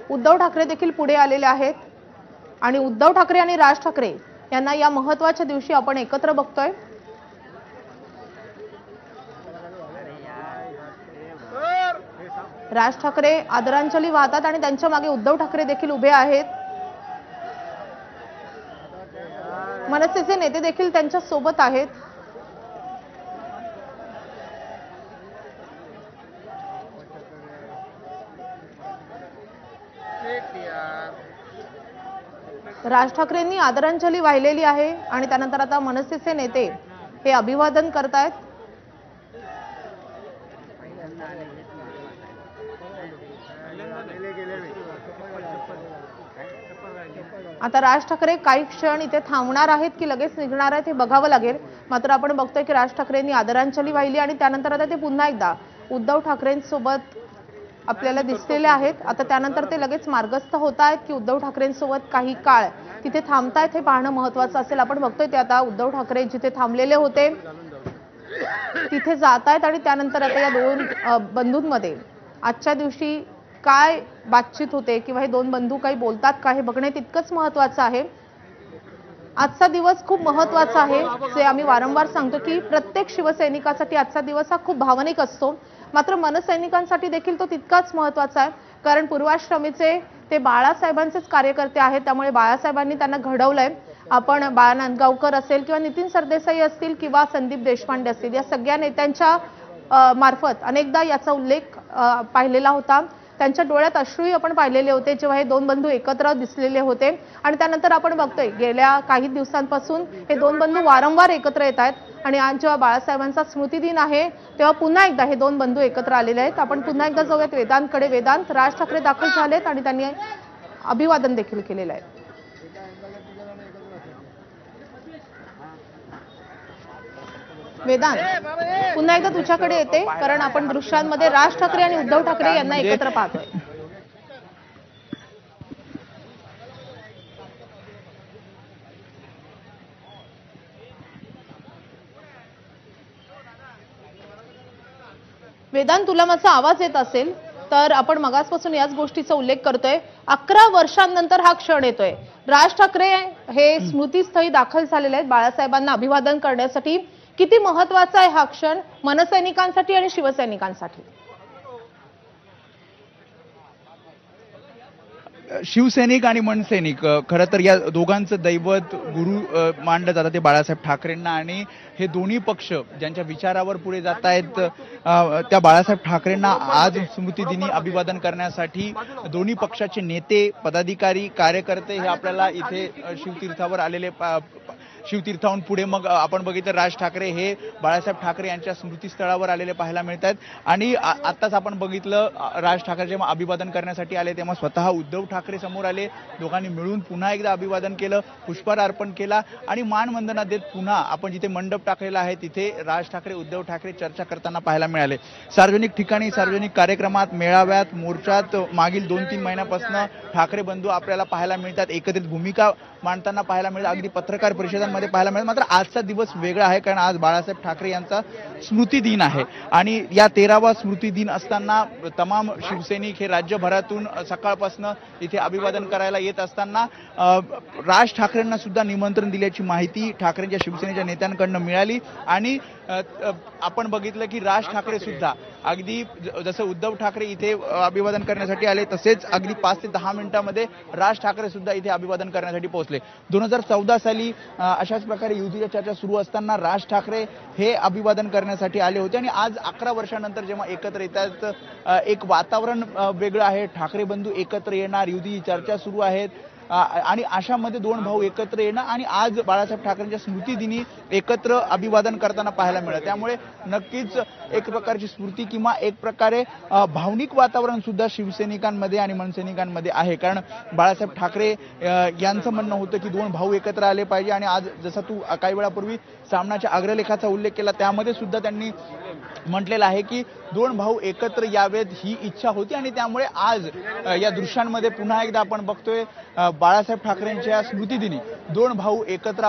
उद्धव ठाकरे देखील पुढे आलेले आहेत आणि उद्धव ठाकरे आणि राज ठाकरे यांना या महत्त्वाच्या दिवशी आपण एकत्र बघतोय। राज ठाकरे आदरांजली वाहतात आणि त्यांच्या मागे उद्धव ठाकरे देखील उभे आहेत। मनसेचे नेते देखील त्यांच्या सोबत आहेत। राज ठाकरेंनी आदरांजली वाहिलेली आहे आणि त्यानंतर आता मनसेचे नेते हे अभिवादन करतायत। आता राज ठाकरे काही क्षण इथे थांबणार आहेत की लगेच निघणार आहेत हे बघावं लागेल। मात्र आपण बघतोय की राज ठाकरेंनी आदरांजली वाहिली आणि त्यानंतर आता ते पुन्हा एकदा उद्धव ठाकरेंसोबत आपल्याला दिसलेले आहेत। आता त्यानंतर ते लगेच मार्गस्थ होत आहेत की उद्धव ठाकरेंसोबत काही काळ तिथे थांबतायत हे पाहणं महत्त्वाचं असेल। आपण बघतोय ते आता उद्धव ठाकरे जिथे थांबलेले होते तिथे जात आहेत आणि त्यानंतर आता या दोन बंधूंमध्ये आजच्या दिवशी काय बातचीत होते किंवा हे दोन बंधू काही बोलतात का हे बघणे तितकंच महत्त्वाचं आहे। आजचा दिवस खूप महत्त्वाचा आहे जे आम्ही वारंवार सांगतो की प्रत्येक शिवसैनिकासाठी आजचा दिवस हा खूप भावनिक असतो। मात्र मनसैनिकांसाठी देखील तो तितकाच महत्त्वाचा आहे कारण पूर्वाश्रमीचे ते बाळासाहेबांचेच कार्यकर्ते आहेत। त्यामुळे बाळासाहेबांनी त्यांना घडवलंय। आपण बाळा नांदगावकर असेल किंवा नितीन सरदेसाई असतील किंवा संदीप देशपांडे असतील या सगळ्या नेत्यांच्या मार्फत अनेकदा याचा उल्लेख पाहिलेला होता। त्यांच्या डोळ्यात अश्रूही आपण पाहिलेले होते जेव्हा हे दोन बंधू एकत्र दिसलेले होते आणि त्यानंतर आपण बघतोय गेल्या काही दिवसांपासून हे दोन बंधू वारंवार एकत्र येत आहेत आणि आज जेव्हा बाळासाहेबांचा स्मृती दिन आहे तेव्हा पुन्हा एकदा हे दोन बंधू एकत्र आलेले आहेत। आपण पुन्हा एकदा जाऊयात वेदांतकडे। वेदांत, राज ठाकरे दाखल झालेत आणि त्यांनी अभिवादन देखील केलेलं आहे। वेदांत, पुन्हा एकदा तुझ्याकडे येते कारण आपण दृश्यांमध्ये राज ठाकरे आणि उद्धव ठाकरे यांना एकत्र पाहतोय। वेदांत, तुला माझा आवाज येत असेल तर आपण मगासपासून याच गोष्टीचा उल्लेख करतोय। 11 वर्षांनंतर हा क्षण येतोय। राज ठाकरे हे स्मृतीस्थळी दाखल झालेले आहेत बाळासाहेबांना अभिवादन करण्यासाठी। किती महत्त्वाचा आहे हा क्षण मनसैनिकांसाठी आणि शिवसैनिकांसाठी? शिवसैनिक आणि मनसैनिक खरं तर या दोघांचं दैवत गुरु मानलं जातं ते बाळासाहेब ठाकरेंना आणि हे दोन्ही पक्ष ज्यांच्या विचारावर पुढे जात आहेत त्या बाळासाहेब ठाकरेंना आज स्मृतिदिनी अभिवादन करण्यासाठी दोन्ही पक्षाचे नेते, पदाधिकारी, कार्यकर्ते हे आपल्याला इथे शिवतीर्थावर आलेले शिवतीर्थाहून पुढे मग आपण बघितलं राज ठाकरे हे बाळासाहेब ठाकरे यांच्या स्मृतीस्थळावर आलेले पाहायला मिळत आहेत। आणि आत्ताच आपण बघितलं राज ठाकरे जेव्हा अभिवादन करण्यासाठी आले तेव्हा स्वतः उद्धव ठाकरे समोर आले। दोघांनी मिळून पुन्हा एकदा अभिवादन केलं, पुष्पहार अर्पण केला आणि मानवंदना देत पुन्हा आपण जिथे मंडप टाकलेला आहे तिथे राज ठाकरे उद्धव ठाकरे चर्चा करताना पाहायला मिळाले। सार्वजनिक ठिकाणी, सार्वजनिक कार्यक्रमात, मेळाव्यात, मोर्चात मागील 2-3 महिन्यापासून ठाकरे बंधू आपल्याला पाहायला मिळतात, एकत्रित भूमिका मांडताना पाहायला मिळतात, अगदी पत्रकार परिषदांमध्ये पाहायला मिळतात। मात्र आजचा दिवस वेगळा आहे कारण आज बाळासाहेब ठाकरे यांचा स्मृती दिन आहे आणि या 13वा स्मृती दिन असताना तमाम शिवसैनिक हे राज्यभरातून सकाळपासून इथे अभिवादन करायला येत असताना राज ठाकरेंना सुद्धा निमंत्रण दिल्याची माहिती ठाकरेंच्या शिवसेनेच्या नेत्यांकडून मिळाली आणि आपण बघितलं की राज ठाकरे सुद्धा अगदी जसं उद्धव ठाकरे इथे अभिवादन करण्यासाठी आले तसेच अगदी 5 ते 10 मिनिटांमध्ये राज ठाकरे सुद्धा इथे अभिवादन करण्यासाठी पोहोचले। 2014 साली अशाच प्रकारे युतीच्या चर्चा सुरू असताना राज ठाकरे हे अभिवादन करण्यासाठी आले होते आणि आज 11 वर्षांनंतर जेव्हा एकत्र येतात एक वातावरण वेगळं आहे। ठाकरे बंधू एकत्र येणार, युतीची चर्चा सुरू आहेत आणि अशामध्ये दोन भाऊ एकत्र येणं आणि आज बाळासाहेब ठाकरेंच्या स्मृतिदिनी एकत्र अभिवादन करताना पाहायला मिळालं। त्यामुळे नक्कीच एक प्रकारची स्मृती किंवा एक प्रकारे भावनिक वातावरण सुद्धा शिवसैनिकांमध्ये आणि मनसैनिकांमध्ये आहे कारण बाळासाहेब ठाकरे यांचं म्हणणं होतं की दोन भाऊ एकत्र आले पाहिजे आणि आज जसा तू काही वेळापूर्वी सामनाच्या अग्रलेखाचा उल्लेख केला त्यामध्ये सुद्धा त्यांनी म्हटलेलं आहे की दोन भाऊ एकत्र यावेत ही इच्छा होती आणि त्यामुळे आज या दृश्यांमध्ये पुन्हा एकदा आपण बघतोय बाळासाहेब ठाकरेंच्या स्मृतिदिनी दोन भाऊ एकत्र